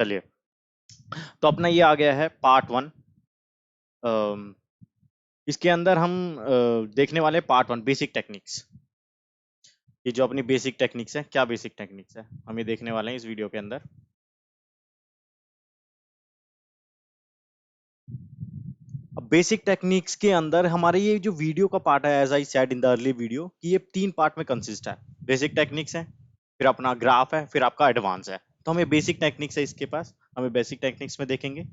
चलिए, तो अपना ये आ गया है पार्ट 1। इसके अंदर हम देखने वाले पार्ट 1 बेसिक टेक्निक्स। ये जो अपनी बेसिक टेक्निक्स है, क्या बेसिक टेक्निक्स है हम ये देखने वाले हैं इस वीडियो के अंदर। अब बेसिक टेक्निक्स के अंदर हमारे ये जो वीडियो का पार्ट है, as I said in the early video, कि ये 3 पार्ट में कंसिस्ट है। बेसिक टेक्निक्स है, फिर अपना ग्राफ है, फिर आपका एडवांस है। तो हमें बेसिक टेक्निक्स है इसके पास, हमें बेसिक टेक्निक्स में देखेंगे।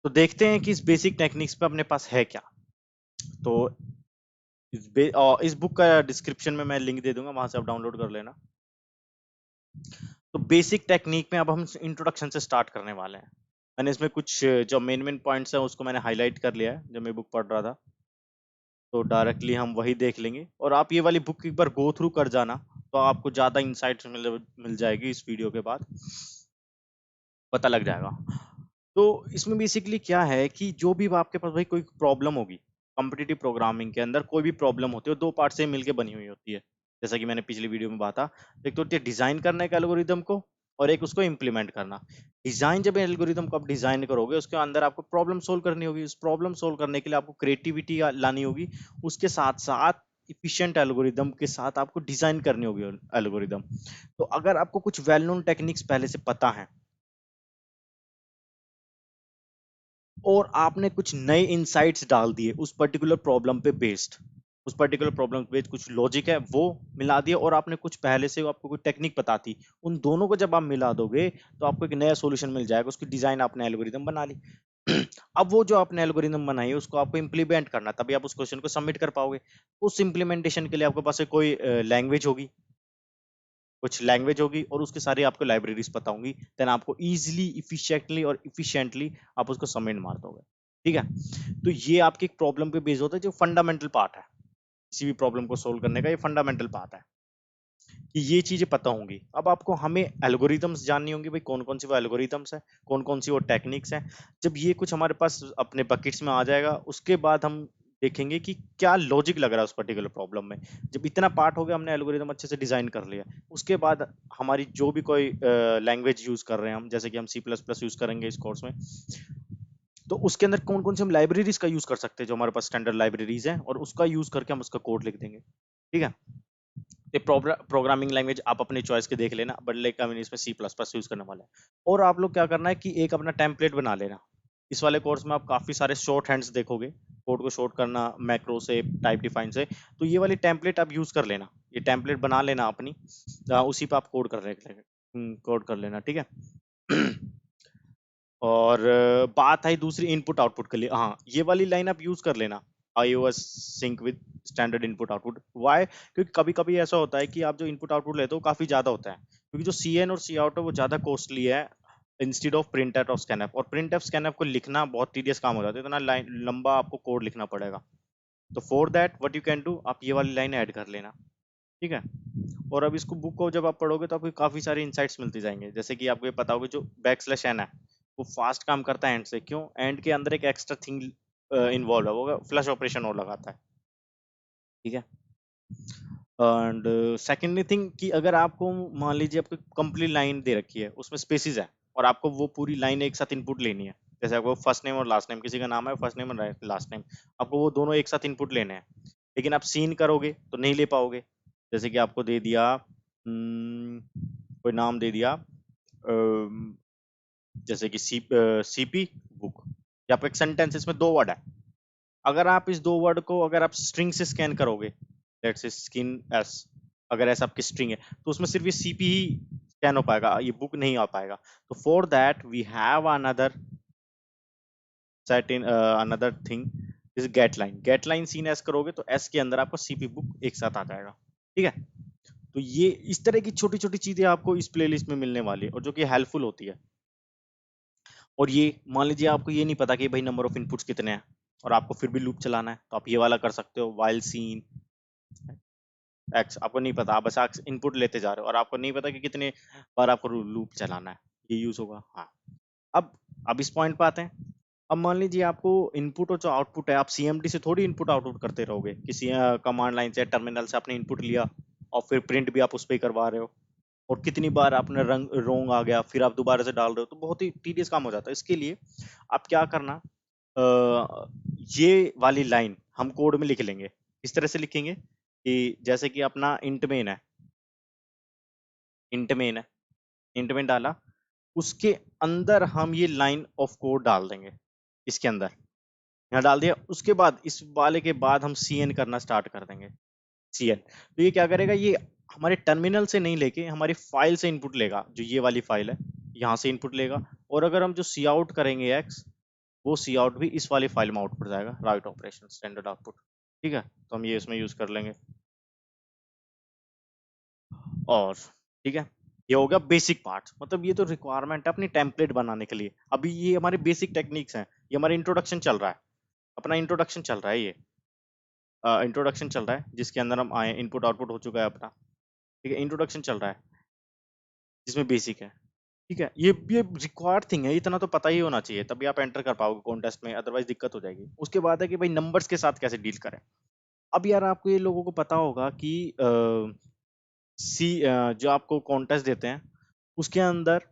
तो देखते हैं कि इस बेसिक टेक्निक्स पे अपने पास है क्या। तो इस बुक का डिस्क्रिप्शन में मैं लिंक दे दूंगा, वहां से आप डाउनलोड कर लेना। तो बेसिक टेक्निक में अब हम इंट्रोडक्शन से स्टार्ट करने वाले हैं। मैंने इसमें कुछ जो मेन मेन पॉइंट्स हैं उसको मैंने हाईलाइट कर लिया है जब मैं बुक पढ़ रहा था। तो डायरेक्टली हम वही देख लेंगे, और आप ये वाली बुक एक बार गो थ्रू कर जाना, तो आपको ज़्यादा इंसाइट्स मिल जाएगी। इस वीडियो के बाद पता लग जाएगा। तो इसमें बेसिकली क्या है कि जो भी आपके पास भाई कोई प्रॉब्लम होगी कॉम्पिटिटिव प्रोग्रामिंग के अंदर, कोई भी प्रॉब्लम होती है, दो पार्ट से मिलकर बनी हुई होती है। जैसा कि मैंने पिछली वीडियो में बाता, एक तो होती है डिजाइन करने का एल्गोरिदम को, और एक उसको इम्प्लीमेंट करना। डिजाइन, जब एल्गोरिदम को आप डिजाइन करोगे, उसके अंदर आपको प्रॉब्लम सोल्व करनी होगी। उस प्रॉब्लम सोल्व करने के लिए आपको क्रिएटिविटी लानी होगी। उसके साथ साथ इफिशिएंट एल्गोरिदम के साथ आपको डिजाइन करनी होगी एल्गोरिदम। तो अगर आपको कुछ वेल नोन टेक्निक्स पहले से पता है, और आपने कुछ नए इनसाइट्स डाल दिए उस पर्टिकुलर प्रॉब्लम पे बेस्ड, उस पर्टिकुलर प्रॉब्लम पे कुछ लॉजिक है वो मिला दिया, और आपने कुछ पहले से आपको कोई टेक्निक पता थी, उन दोनों को जब आप मिला दोगे तो आपको एक नया सॉल्यूशन मिल जाएगा। उसकी डिजाइन आपने एल्गोरिदम बना ली। अब वो जो आपने एल्गोरिदम बनाई है उसको आपको इम्प्लीमेंट करना, तभी आप उस क्वेश्चन को सबमिट कर पाओगे। उस इम्प्लीमेंटेशन के लिए आपके पास कोई लैंग्वेज होगी, कुछ लैंग्वेज होगी, और उसके सारी आपको लाइब्रेरीज पता होंगी। देन आपको इजीली, इफिशिएंटली और इफिशिएंटली आप उसको सबमिट मार दोगे। ठीक है। तो ये आपकी एक प्रॉब्लम पे बेस्ड होता है, जो फंडामेंटल पार्ट है किसी भी प्रॉब्लम को सोल्व करने का। ये फंडामेंटल पार्ट है कि ये चीजें पता होंगी। अब आपको हमें एल्गोरिदम्स जाननी होंगी, भाई कौन कौन सी वो एल्गोरिदम्स है, कौन कौन सी वो टेक्निक्स हैं। जब ये कुछ हमारे पास अपने बकेट्स में आ जाएगा, उसके बाद हम देखेंगे कि क्या लॉजिक लग रहा है उस पर्टिकुलर प्रॉब्लम में। जब इतना पार्ट हो गया, हमने एल्गोरिदम अच्छे से डिजाइन कर लिया, उसके बाद हमारी जो भी कोई लैंग्वेज यूज कर रहे हैं हम, जैसे कि हम C++ यूज करेंगे इस कोर्स में, तो उसके अंदर कौन कौन से हम लाइब्रेरीज का यूज कर सकते हैं, जो हमारे पास स्टैंडर्ड लाइब्रेरीज हैं, और उसका यूज करके हम उसका कोड लिख देंगे। ठीक है। ये प्रोग्रामिंग लैंग्वेज आप अपने चॉइस के देख लेना, बट लाइक हम इसमें C++ यूज करने वाले हैं। और आप लोग क्या करना है कि एक अपना टेम्पलेट बना लेना। इस वाले कोर्स में आप काफी सारे शॉर्ट हैंड्स देखोगे, कोड को शॉर्ट करना मैक्रो से, टाइप डिफाइन से। तो ये वाली टेम्पलेट आप यूज कर लेना, ये टेम्पलेट बना लेना अपनी, उसी पे आप कोड कर लेना। ठीक है। और बात आई दूसरी इनपुट आउटपुट के लिए, हाँ ये वाली लाइन आप यूज कर लेना, iOS sync with standard input output. Why? क्योंकि कभी कभी ऐसा होता है कि आप जो इनपुट आउटपुट लेते हो काफी ज्यादा होता है, क्योंकि जो CN और सी आउट है वो ज्यादा कॉस्टली है इंस्टेड ऑफ प्रिंट एफ और स्कैनएफ। और प्रिंट एफ स्कैनएफ को लिखना बहुत टीडियस काम हो जाता है, इतना लाइन लंबा आपको कोड लिखना पड़ेगा। तो for that what you can do, आप ये वाली लाइन ऐड कर लेना। ठीक है। और अब इसको बुक को जब आप पढ़ोगे तो आपको काफी सारे इंसाइट्स मिलते जाएंगे। जैसे कि आपको ये पता होगा, जो बैकस्लैश n है वो फास्ट काम करता है एंड से। क्यों? एंड के अंदर एक एक्स्ट्रा थिंग इन्वॉल्व है, वो फ्लश ऑपरेशन और लगाता है। ठीक है। एंड सेकेंडली थिंग कि अगर आपको मान लीजिए आपको कंप्लीट लाइन दे रखी है, उसमें स्पेसिस है, और आपको वो पूरी लाइन एक साथ इनपुट लेनी है। जैसे आपको फर्स्ट नेम और लास्ट नेम, किसी का नाम है फर्स्ट नेम और लास्ट नेम, आपको वो दोनों एक साथ इनपुट लेने हैं। लेकिन आप सीन करोगे तो नहीं ले पाओगे। जैसे कि आपको दे दिया कोई नाम दे दिया, जैसे कि CP बुक, या आप एक सेंटेंस, इसमें 2 वर्ड है। अगर आप इस 2 वर्ड को अगर आप स्ट्रिंग से स्कैन करोगे, लेट्स से स्किन एस, अगर ऐसा आपकी स्ट्रिंग है, तो उसमें सिर्फ ये CP ही स्कैन हो पाएगा, ये बुक नहीं आ पाएगा। तो for that we have another set in another thing, is get line. Get line सीन एस करोगे तो एस के अंदर आपको CP बुक एक साथ आ जाएगा। ठीक है। तो ये इस तरह की छोटी छोटी चीजें आपको इस प्लेलिस्ट में मिलने वाली है, और जो कि हेल्पफुल होती है। और ये मान लीजिए आपको ये नहीं पता कि भाई नंबर ऑफ इनपुट्स कितने हैं, और आपको फिर भी लूप चलाना है, तो आप ये वाला कर सकते हो, वाइल सीन एक्स। आपको नहीं पता, आप बस इनपुट लेते जा रहे हो, और आपको नहीं पता कि कितने बार आपको लूप चलाना है, ये यूज होगा। हाँ। अब अब इस पॉइंट पे आते हैं। अब मान लीजिए आपको इनपुट और जो आउटपुट है, आप CMD से थोड़ी इनपुट आउटपुट करते रहोगे, किसी कमांड लाइन से, टर्मिनल से आपने इनपुट लिया, और फिर प्रिंट भी आप उस पर ही करवा रहे हो। और कितनी बार आपने रंग रोंग आ गया फिर आप दोबारा से डाल रहे हो, तो बहुत ही टीडियस काम हो जाता है। इसके लिए आप क्या करना, ये वाली लाइन हम कोड में लिख लेंगे। इस तरह से लिखेंगे कि जैसे कि अपना इंट मेन है, इंट मेन है, इंट मेन डाला, उसके अंदर हम ये लाइन ऑफ कोड डाल देंगे, इसके अंदर यहाँ डाल दिया। उसके बाद इस वाले के बाद हम cn करना स्टार्ट कर देंगे, cn। तो ये क्या करेगा, ये हमारे टर्मिनल से नहीं लेके हमारी फाइल से इनपुट लेगा, जो ये वाली फाइल है यहाँ से इनपुट लेगा। और अगर हम जो सी आउट करेंगे x, वो सी आउट भी इस वाली फाइल में आउटपुट जाएगा, राइट ऑपरेशन स्टैंडर्ड आउटपुट। ठीक है, तो हम ये इसमें यूज कर लेंगे। और ठीक है, ये हो गया बेसिक पार्ट, मतलब ये तो रिक्वायरमेंट है अपनी टेम्पलेट बनाने के लिए। अभी ये हमारे बेसिक टेक्निक्स हैं, ये हमारा इंट्रोडक्शन चल रहा है, अपना इंट्रोडक्शन चल रहा है, ये इंट्रोडक्शन चल रहा है जिसके अंदर हम आए, इनपुट आउटपुट हो चुका है अपना। ठीक है, इंट्रोडक्शन चल रहा है जिसमें बेसिक है। ठीक है, ये रिक्वायर्ड थिंग है, इतना तो पता ही होना चाहिए, तभी आप एंटर कर पाओगे कॉन्टेस्ट में, अदरवाइज दिक्कत हो जाएगी। उसके बाद है कि भाई नंबर्स के साथ कैसे डील करें। अब यार आपको ये लोगों को पता होगा कि जो आपको कॉन्टेस्ट देते हैं उसके अंदर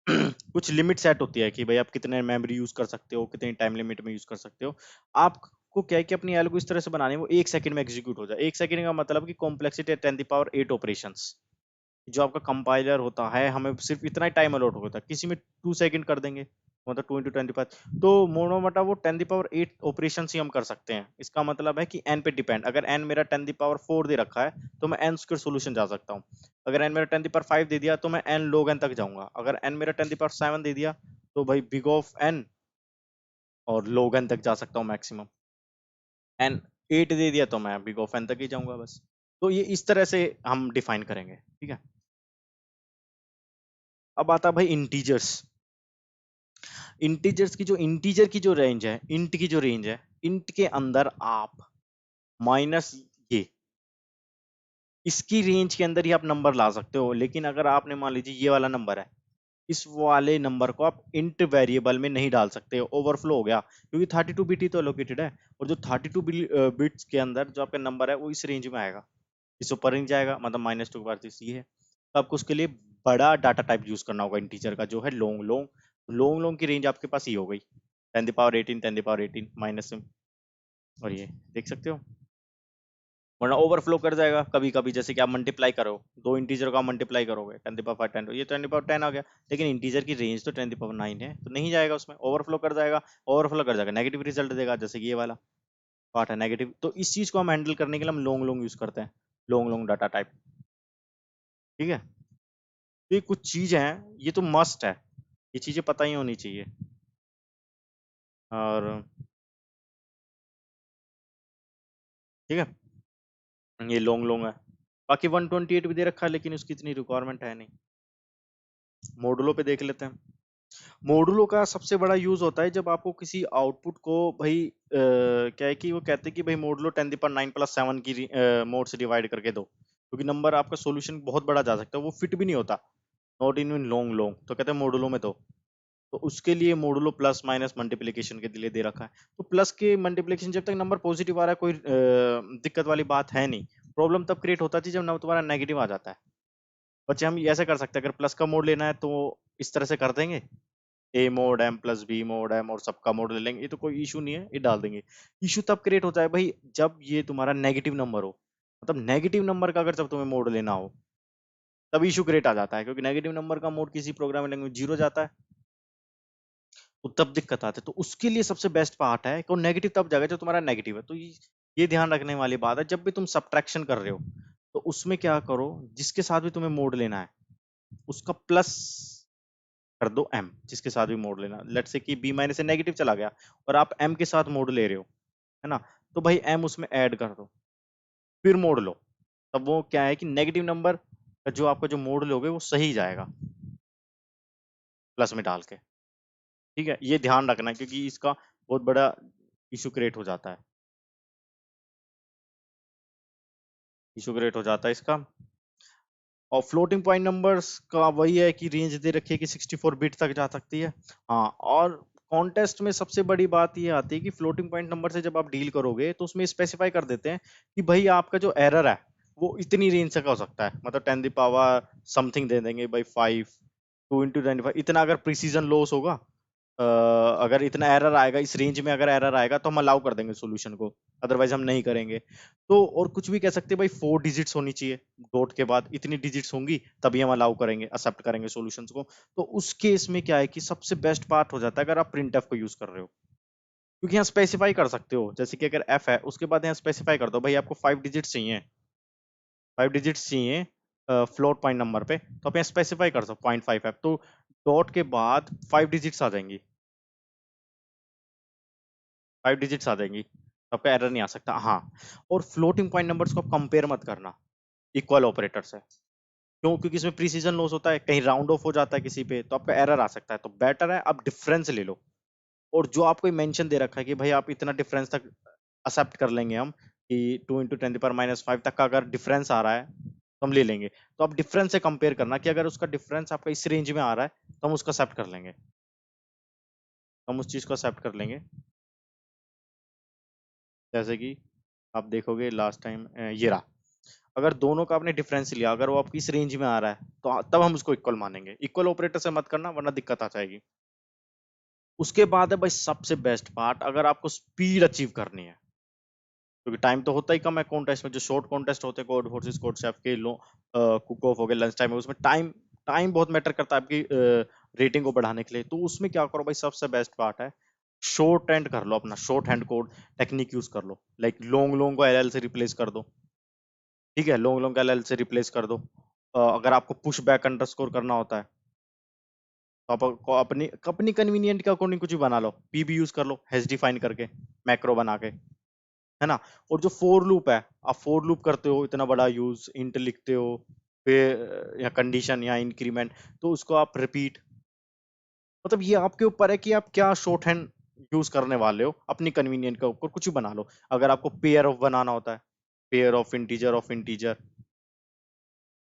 कुछ लिमिट सेट होती है कि भाई आप कितने मेमोरी यूज कर सकते हो, कितनी टाइम लिमिट में यूज कर सकते हो। आपको क्या है कि अपनी एल्गो इस तरह से बनानी है वो 1 सेकंड में एग्जीक्यूट हो जाए। 1 सेकंड का मतलब कि कॉम्प्लेक्सिटी 10 की पावर 8 ऑपरेशंस। जो आपका कंपाइलर होता है हमें सिर्फ इतना ही टाइम अलॉट होता है, किसी में 2 सेकंड कर देंगे, मतलब 2 × 10⁵। तो मोनो मोटा वो 10 की पावर 8 ऑपरेशन ही हम कर सकते हैं। इसका मतलब है कि एन पे डिपेंड, अगर एन मेरा 10 की पावर 4 दे रखा है तो मैं एन स्क्वायर सोल्यूशन जा सकता हूँ। अगर एन मेरा 10 की पावर 5 दे दिया तो मैं एन log n तक जाऊंगा। अगर एन मेरा 10 की पावर 7 दे दिया तो भाई बिग ऑफ एन और log n तक जा सकता हूँ मैक्सिमम। एन 8 दे दिया तो मैं बिग ऑफ एन तक ही जाऊंगा बस। तो ये इस तरह से हम डिफाइन करेंगे। ठीक है, अब आता भाई इंटीजर्स। इंटीजर की जो रेंज है, इंट की जो रेंज है, इंट के अंदर आप माइनस ये, इसकी रेंज के अंदर ही आप नंबर ला सकते हो। लेकिन अगर आपने मान लीजिए ये वाला नंबर है, इस वाले नंबर को आप इंट वेरिएबल में नहीं डाल सकते, ओवरफ्लो हो गया, क्योंकि 32 बिट ही तो एलोकेटेड है। और जो 32 बिट्स के अंदर जो आपका नंबर है वो इस रेंज में आएगा, इस ऊपर नहीं जाएगा, मतलब -2 ये है। तो आपको उसके लिए बड़ा डाटा टाइप यूज करना होगा इंटीजर का, जो है लॉन्ग लॉन्ग। लॉन्ग लॉन्ग की रेंज आपके पास ये हो गई 10 की पावर 18, 10 की पावर 18 माइनस में। और ये देख सकते हो, वरना ओवरफ्लो कर जाएगा कभी कभी। जैसे कि आप मल्टीप्लाई करो, दो इंटीजर को आप मल्टीप्लाई करोगे, 10 की पावर 10, ये 10 की पावर 10 आ गया। लेकिन इंटीजर की रेंज तो 10 की पावर 9 है, तो नहीं जाएगा उसमें, ओवरफ्लो कर जाएगा। ओवरफ्लो कर जाएगा नेगेटिव रिजल्ट देगा, जैसे कि ये वाला पार्ट है नेगेटिव। तो इस चीज को हम हैंडल करने के लिए हम लॉन्ग लॉन्ग यूज करते हैं, लॉन्ग लॉन्ग डाटा टाइप। ठीक है, तो ये कुछ चीज हैं, ये तो मस्ट है, ये चीजें पता ही होनी चाहिए। और ठीक है, ये लॉन्ग लॉन्ग है। बाकी 128 भी दे रखा है, लेकिन उसकी इतनी रिक्वायरमेंट है नहीं। मॉडुलो पे देख लेते हैं। मॉडुलो का सबसे बड़ा यूज होता है जब आपको किसी आउटपुट को भाई क्या है कि वो कहते हैं कि भाई मॉडुलो 10 की पावर 9 + 7 की मोड से डिवाइड करके दो, क्योंकि नंबर आपका सॉल्यूशन बहुत बड़ा जा सकता है, वो फिट भी नहीं होता, नॉट इन लॉन्ग लॉन्ग, तो कहते हैं मॉडुलो में दो। तो उसके लिए मॉडुलो प्लस माइनस मल्टीप्लिकेशन के लिए दे रखा है। तो प्लस के मल्टीप्लिकेशन, जब तक नंबर पॉजिटिव आ रहा है कोई दिक्कत वाली बात है नहीं। प्रॉब्लम तब क्रिएट होता थी जब नंबर तुम्हारा नेगेटिव आ जाता है। बच्चे हम ऐसे कर सकते हैं, अगर प्लस का मोड लेना है तो इस तरह से कर देंगे, A mode M plus B mode M, और सबका मोड ले लेंगे, ये तो कोई इशू नहीं है, ये डाल देंगे। इशू तब क्रिएट होता है भाई जब ये तुम्हारा नेगेटिव नंबर हो, मतलब नेगेटिव नंबर का अगर जब तुम्हें मोड लेना हो तब इशू क्रिएट आ जाता है, क्योंकि नेगेटिव नंबर का मोड किसी प्रोग्रामिंग लैंग्वेज 0 जाता है, तो तब दिक्कत आती है। तो उसके लिए सबसे बेस्ट पार्ट है कि नेगेटिव तब जाएगा जब तुम्हारा नेगेटिव है। तो ये ध्यान रखने वाली बात है, जब भी तुम सब्ट्रैक्शन कर रहे हो तो उसमें क्या करो, जिसके साथ भी तुम्हें मोड लेना है उसका प्लस कर दो m, जिसके साथ भी मोड लेना। लेट से कि b माइनस से नेगेटिव चला गया और आप m के साथ मोड ले रहे हो, है ना, तो भाई m उसमें ऐड कर दो, फिर मोड लो। तब वो क्या है कि नेगेटिव नंबर का जो आपका जो मोड लोगे वो सही जाएगा प्लस में डाल के। ठीक है, ये ध्यान रखना है, क्योंकि इसका बहुत बड़ा इशू क्रिएट हो जाता है, इशू क्रिएट हो जाता है इसका। और फ्लोटिंग पॉइंट नंबर्स का वही है कि रेंज दे रखी है कि 64 बिट तक जा सकती है। हाँ, और कॉन्टेस्ट में सबसे बड़ी बात ये आती है कि फ्लोटिंग पॉइंट नंबर से जब आप डील करोगे तो उसमें स्पेसिफाई कर देते हैं कि भाई आपका जो एरर है वो इतनी रेंज तक हो सकता है, मतलब 10 द पावर समथिंग दे देंगे बाई 5, 2 into 10 इतना अगर प्रिसीजन लॉस होगा, अगर इतना एरर आएगा इस रेंज में, अगर एरर आएगा तो हम अलाउ कर देंगे सॉल्यूशन को, अदरवाइज हम नहीं करेंगे। तो और कुछ भी कह सकते हैं भाई, 4 डिजिट्स होनी चाहिए डॉट के बाद, इतनी डिजिट्स होंगी तभी हम अलाउ करेंगे, एक्सेप्ट करेंगे सॉल्यूशंस को। तो उस केस में क्या है कि सबसे बेस्ट पार्ट हो जाता है अगर आप प्रिंट को यूज कर रहे हो, क्योंकि यहाँ स्पेसिफाई कर सकते हो, जैसे कि अगर एफ है उसके बाद यहाँ स्पेसिफाई कर दो भाई आपको 5 डिजिट्स चाहिए, 5 डिजिट्स चाहिए फ्लोट पॉइंट नंबर पे, तो आप यहाँ स्पेसिफाई कर सकते 0.5 है, तो डॉट के बाद 5 डिजिट्स आ जाएंगी, 5 डिजिट्स आ जाएंगी, तो आपका एरर नहीं आ सकता। हाँ, और फ्लोटिंग पॉइंट नंबर्स को आप कंपेयर मत करना इक्वल ऑपरेटर से, क्यों? क्योंकि इसमें प्रीसीजन लॉस होता है, कहीं राउंड ऑफ हो जाता है किसी पे तो आपका एरर आ सकता है, तो बेटर है आप डिफरेंस ले लो। और जो आपको मेंशन दे रखा है कि भाई आप इतना डिफरेंस तक एक्सेप्ट कर लेंगे हम, कि 2 into 10 to the power -5 तक का अगर डिफरेंस आ रहा है तो हम ले लेंगे, तो आप डिफरेंस से कंपेयर करना कि अगर उसका डिफरेंस आपका इस रेंज में आ रहा है तो हम उसको एक्सेप्ट कर लेंगे, हम उस चीज को एक्सेप्ट कर लेंगे। जैसे कि आप देखोगे लास्ट टाइम ये रहा, अगर दोनों का आपने डिफरेंस लिया, अगर वो आपकी इस रेंज में आ रहा है तो तब हम उसको इक्वल मानेंगे, इक्वल ऑपरेटर से मत करना वरना दिक्कत आ जाएगी। उसके बाद है भाई सबसे बेस्ट पार्ट, अगर आपको स्पीड अचीव करनी है, क्योंकि टाइम तो होता ही कम है कॉन्टेस्ट में, जो शॉर्ट कॉन्टेस्ट होते हैं कोड वर्सेस कोड शेफ के, लो कुक ऑफ हो गए, लंच टाइम है, उसमें टाइम टाइम बहुत मैटर करता है आपकी रेटिंग को बढ़ाने के लिए। तो उसमें क्या करो भाई, सबसे बेस्ट पार्ट है शॉर्ट हैंड कर लो, अपना short hand code technique use कर लो, लाइक लॉन्ग लॉन्ग को एलएल से रिप्लेस कर दो, ठीक है, लॉन्ग लॉन्ग को एलएल से रिप्लेस कर दो। अगर आपको पुश बैक अंडरस्कोर करना होता है तो आप अपनी अपनी कन्वीनियंट के अकॉर्डिंग कुछ भी बना लो, पीबी यूज कर लो हैश डिफाइन करके, मैक्रो बना के, है ना। और जो फोर लूप है, आप फोर लूप करते हो, इतना बड़ा यूज इंट लिखते हो, फिर या कंडीशन या इंक्रीमेंट, तो उसको आप रिपीट, मतलब ये आपके ऊपर है कि आप क्या शॉर्ट हैंड यूज करने वाले हो, अपनी कन्वीनियंट के ऊपर कुछ भी बना लो। अगर आपको पेयर ऑफ बनाना होता है, पेयर ऑफ इंटीजर,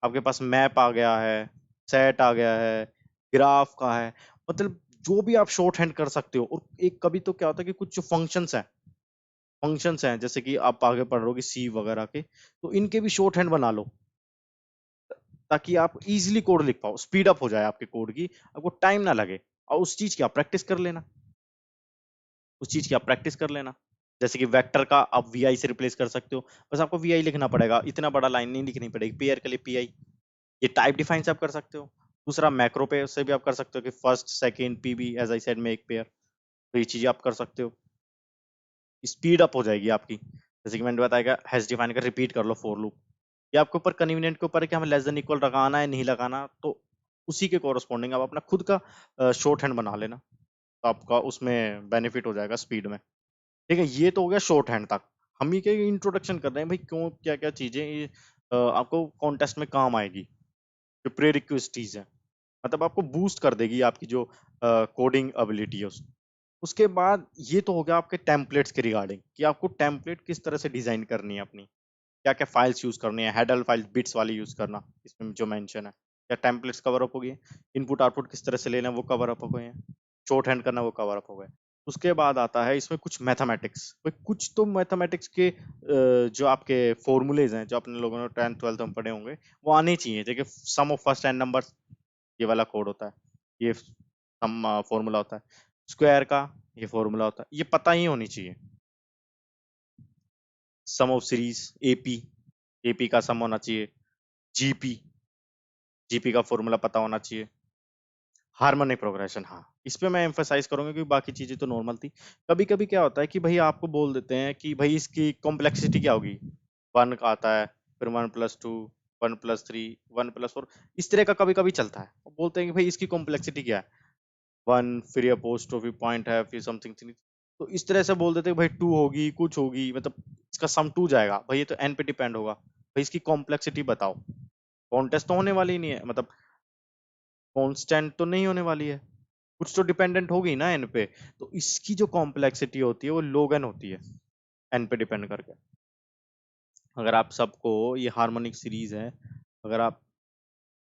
आपके पास मैप आ गया है, सेट आ गया है, ग्राफ का है, मतलब जो भी आप शॉर्ट हैंड कर सकते हो। और एक कभी तो क्या होता है कि कुछ जो फंक्शंस हैं जैसे कि आप आगे पढ़ रहे हो कि सी वगैरह के, तो इनके भी शॉर्ट हैंड बना लो, ताकि आप इजीली कोड लिख पाओ, स्पीड अप हो जाए आपके कोड की, आपको टाइम ना लगे। और उस चीज की आप प्रैक्टिस कर लेना, उस चीज की आप प्रैक्टिस कर लेना। जैसे कि वेक्टर का आप वी से रिप्लेस कर सकते हो, बस आपको वी लिखना पड़ेगा, इतना बड़ा लाइन नहीं लिखनी पड़ेगी, पेयर के लिए पी। ये टाइप डिफाइन से आप कर सकते हो। दूसरा मैक्रो पे से भी आप कर सकते हो कि first second PB as I said में एक पेयर, तो ये चीजें आप कर सकते हो, स्पीड अप हो जाएगी आपकी। जैसे कि मैंने बताया हैश डिफाइन कर रिपीट कर लो फॉर लूप, ये आपके ऊपर कन्वीनियंट के ऊपर है कि हमें लेस देन इक्वल लगाना है नहीं लगाना, तो उसी के कोरस्पॉन्डिंग आप अपना खुद का शॉर्ट हैंड बना लेना, तो आपका उसमें बेनिफिट हो जाएगा स्पीड में। ठीक है, ये तो हो गया शॉर्ट हैंड तक। हम ही के इंट्रोडक्शन कर रहे हैं भाई, क्यों क्या क्या चीजें ये आपको कॉन्टेस्ट में काम आएगी, जो प्री रिक्वेस्टीज है, मतलब आपको बूस्ट कर देगी आपकी जो कोडिंग एबिलिटी है उसके बाद ये तो हो गया आपके टेम्पलेट्स के रिगार्डिंग, कि आपको टेम्पलेट किस तरह से डिजाइन करनी है अपनी, क्या क्या फाइल्स यूज करनी है, हेडर फाइल बिट्स वाली यूज करना, इसमें जो मेंशन है, क्या टेम्पलेट्स कवर अप हो गए, इनपुट आउटपुट किस तरह से लेना है वो कवर अप हो गए हैं, शॉर्ट हैंड करना वो कवर अप हो गए। उसके बाद आता है इसमें कुछ मैथमेटिक्स, कुछ तो मैथमेटिक्स के जो आपके फॉर्मूलेज हैं, जो अपने लोगों ने 10th 12th में पढ़े होंगे, वो आने चाहिए। देखिए सम ऑफ फर्स्ट एंड नंबर, ये वाला कोड होता है, ये सम फॉर्मूला होता है, स्क्वायर का ये फॉर्मूला होता है, ये पता ही होनी चाहिए। सम ऑफ सीरीज, एपी, एपी का सम होना चाहिए, जीपी, जीपी का फॉर्मूला पता होना चाहिए, हार्मोनिक प्रोग्रेशन, हाँ इस पे मैं एम्फोसाइज करूंगा क्योंकि बाकी चीजें तो नॉर्मल थी। कभी कभी क्या होता है कि भाई आपको बोल देते हैं कि भाई इसकी कॉम्प्लेक्सिटी क्या होगी, 1 का आता है, फिर 1+2, 1+3, 1+4, इस तरह का कभी कभी चलता है, बोलते हैं कि भाई इसकी कॉम्प्लेक्सिटी क्या है, 1, फिर ये अपोस्ट्रोफी पॉइंट है, फिर समथिंग थिंग, तो इस तरह से बोल देते हैं भाई 2 होगी, कुछ होगी, मतलब इसका सम 2 जाएगा, भाई ये तो एन पे डिपेंड होगा, भाई इसकी कॉम्प्लेक्सिटी बताओ। कॉन्टेस्ट तो होने वाली ही नहीं है, मतलब कांस्टेंट तो नहीं होने वाली है, कुछ तो डिपेंडेंट होगी ना एन पे, तो इसकी जो कॉम्प्लेक्सिटी होती है वो log n होती है, एन पे डिपेंड करके। अगर आप सबको, ये हार्मोनिक सीरीज है, अगर आप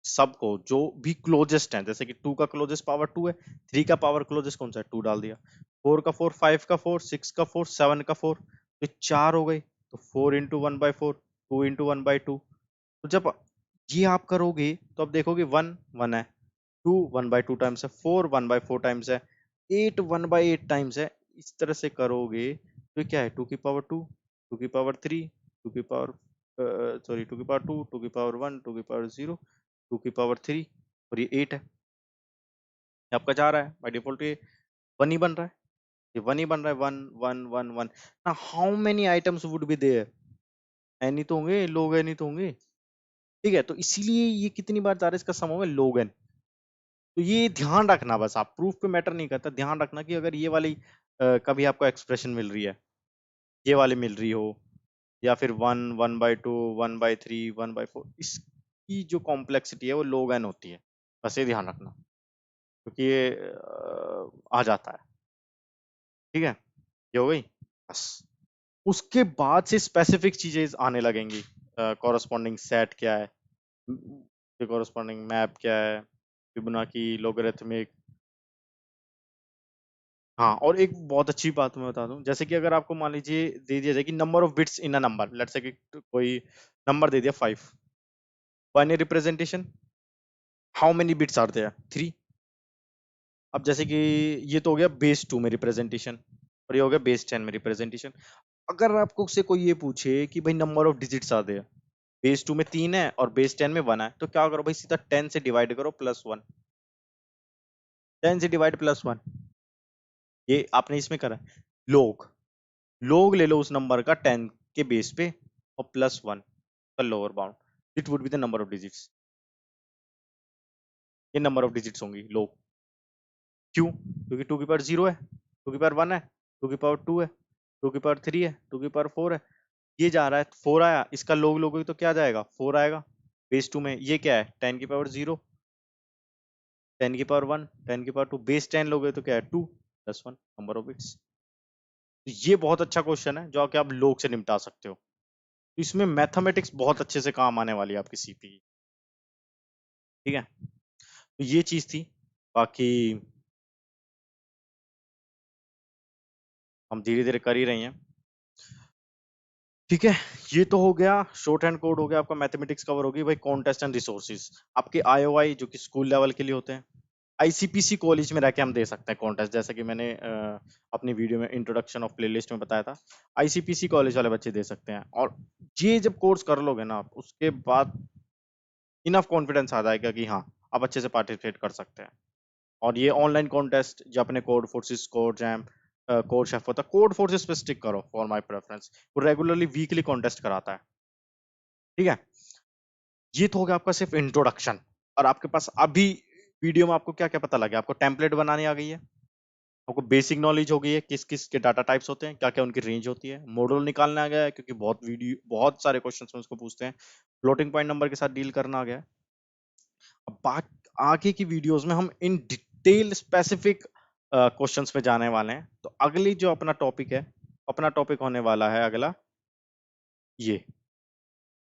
सबको जो भी क्लोजेस्ट है, जैसे कि 2 का क्लोजेस्ट पावर 2 है, 3 का पावर क्लोजेस्ट कौन सा है, 2 डाल दिया, 4 का 4, 5 का 4, 6 का 4, 7 का 4, तो 4 हो गई, तो 4 into 1/4, 2 इंटू 1/2। तो जब ये आप करोगे तो अब देखोगे 1 1 है, 2 1/2 टाइम्स है, 4 1/4 टाइम्स है, 8 1/8 टाइम्स है। इस तरह से करोगे तो क्या है, 2 की पावर 2, 2 की पावर 3, 2 की पावर सॉरी 2 की पावर 2, 2 की पावर 1, 2 की पावर 0, 2 की पावर 3 और ये 8 है। ये आपका जा रहा है बाय डिफॉल्ट, ये 1 ही बन रहा है, ये 1 ही बन रहा है, 1 1 1 1। ना how many items would be there, any तो होंगे, लोग एनी तो होंगे। ठीक है, तो इसीलिए ये कितनी बार जा रहा है, इसका सम होगा log n। तो ये ध्यान रखना, बस आप प्रूफ पे मैटर नहीं करता, ध्यान रखना कि अगर ये वाली कभी आपको एक्सप्रेशन मिल रही है, ये वाली मिल रही हो, या फिर 1 1/2 1/3 1/4, इसकी जो कॉम्प्लेक्सिटी है वो log n होती है। बस ये ध्यान रखना, क्योंकि ये आ जाता है। ठीक है, ये हो गई बस। उसके बाद से स्पेसिफिक चीजें आने लगेंगी। कॉरस्पॉन्डिंग सेट क्या है, कॉरस्पॉन्डिंग मैप क्या है, फिबोनाची, लोगरिथमिक। हाँ, और एक बहुत अच्छी बात मैं बता दूं, जैसे कि अगर आपको मान लीजिए दे दिया जाए कि number of bits in a number, let's say कि कोई नंबर दे दिया 5, binary representation, how many bits are there, 3। अब जैसे कि ये तो हो गया बेस 2 में रिप्रेजेंटेशन, और ये हो गया बेस 10 में रिप्रेजेंटेशन। अगर आपको से कोई ये पूछे कि भाई number of digits are there, base 2 में 3 है और बेस 10 में 1 है, तो क्या करो भाई, सीधा 10 से डिवाइड करो प्लस 1, 10 से डिवाइड प्लस 1। ये आपने इसमें करा, लोग लोग ले लो उस नंबर का 10 के बेस पे और प्लस 1 का lower bound, it would be the number of digits. ये नंबर ऑफ डिजिट्स होंगी लोग। क्यों? क्योंकि 2 की पावर 0 है, 2 की पावर 1 है, 2 की पावर 2 है, 2 की पावर 3 है, 2 की पावर 4 है। ये जा रहा है 4 आया, इसका लोग लोगोगे तो क्या जाएगा, 4 आएगा बेस 2 में। ये क्या है, 10 की पावर 0, 10 की पावर 1, 10 की पावर 2, बेस 10 लोगे तो क्या है, 2 प्लस 1 नंबर ऑफ बिट्स। तो ये बहुत अच्छा क्वेश्चन है जो कि आप लोग से निपटा सकते हो। तो इसमें मैथमेटिक्स बहुत अच्छे से काम आने वाली है आपकी सीपी की। ठीक है, तो ये चीज थी। बाकी हम धीरे धीरे कर ही रहे हैं। ठीक है, ये तो हो गया, शॉर्ट हैंड कोड हो गया आपका, मैथमेटिक्स कवर होगी भाई। कॉन्टेस्ट एंड रिसोर्सेज आपके आईओआई जो कि स्कूल लेवल के लिए होते हैं, आईसीपीसी कॉलेज में रह के हम दे सकते हैं कॉन्टेस्ट, जैसे कि मैंने अपनी वीडियो में इंट्रोडक्शन ऑफ प्लेलिस्ट में बताया था। आईसीपीसी कॉलेज वाले बच्चे दे सकते हैं, और ये जब कोर्स कर लोगे ना आप, उसके बाद इनफ कॉन्फिडेंस आ जाएगा कि हाँ आप अच्छे से पार्टिसिपेट कर सकते हैं। और ये ऑनलाइन कॉन्टेस्ट जो अपने code forces, code jam, code chef होता है, कोड फोर्सेस पे स्टिक करो फॉर माय प्रेफरेंस, वो रेगुलरली वीकली कॉन्टेस्ट कराता है। ठीक है, ये तो हो गया आपका सिर्फ इंट्रोडक्शन। और आपके पास अभी वीडियो में आपको क्या क्या पता लगा, आपको टेम्पलेट बनानी आ गई है, आपको बेसिक नॉलेज हो गई है किस किस के डाटा टाइप्स होते हैं, क्या क्या उनकी रेंज होती है, मॉडल निकालना आ गया है क्योंकि बहुत सारे क्वेश्चंस में उसको पूछते हैं, फ्लोटिंग पॉइंट नंबर के साथ डील करना आ गया है। अब बात आगे की वीडियोस में हम इन डिटेल स्पेसिफिक क्वेश्चंस में जाने वाले हैं। तो अगली जो अपना टॉपिक है, अपना टॉपिक होने वाला है अगला ये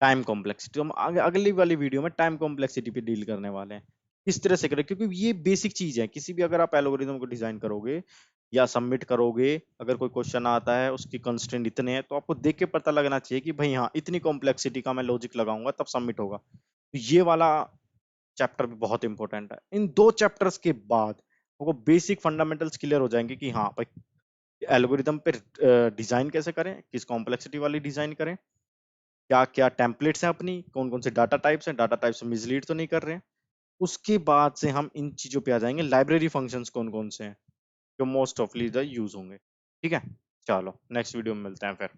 टाइम कॉम्प्लेक्सिटी। हम आगे अगली वाली वीडियो में टाइम कॉम्प्लेक्सिटी पे डील करने वाले हैं, किस तरह से करें, क्योंकि ये बेसिक चीज है। किसी भी अगर आप एल्गोरिथम को डिजाइन करोगे या सबमिट करोगे, अगर कोई क्वेश्चन आता है उसकी कंस्ट्रेंट इतने हैं, तो आपको देख के पता लगना चाहिए कि भाई हाँ इतनी कॉम्प्लेक्सिटी का मैं लॉजिक लगाऊंगा तब सबमिट होगा। तो ये वाला चैप्टर भी बहुत इंपॉर्टेंट है। इन दो चैप्टर्स के बाद आपको बेसिक फंडामेंटल्स क्लियर हो जाएंगे कि हाँ भाई एल्गोरिथम पे डिजाइन कैसे करें, किस कॉम्प्लेक्सिटी वाली डिजाइन करें, क्या क्या टेम्पलेट्स हैं अपनी, कौन कौन से डाटा टाइप्स हैं, डाटा टाइप्स मिसलीड तो नहीं कर रहे हैं। उसके बाद से हम इन चीजों पे आ जाएंगे, लाइब्रेरी फंक्शंस कौन कौन से हैं जो मोस्ट ऑफली यूज होंगे। ठीक है, चलो नेक्स्ट वीडियो में मिलते हैं फिर।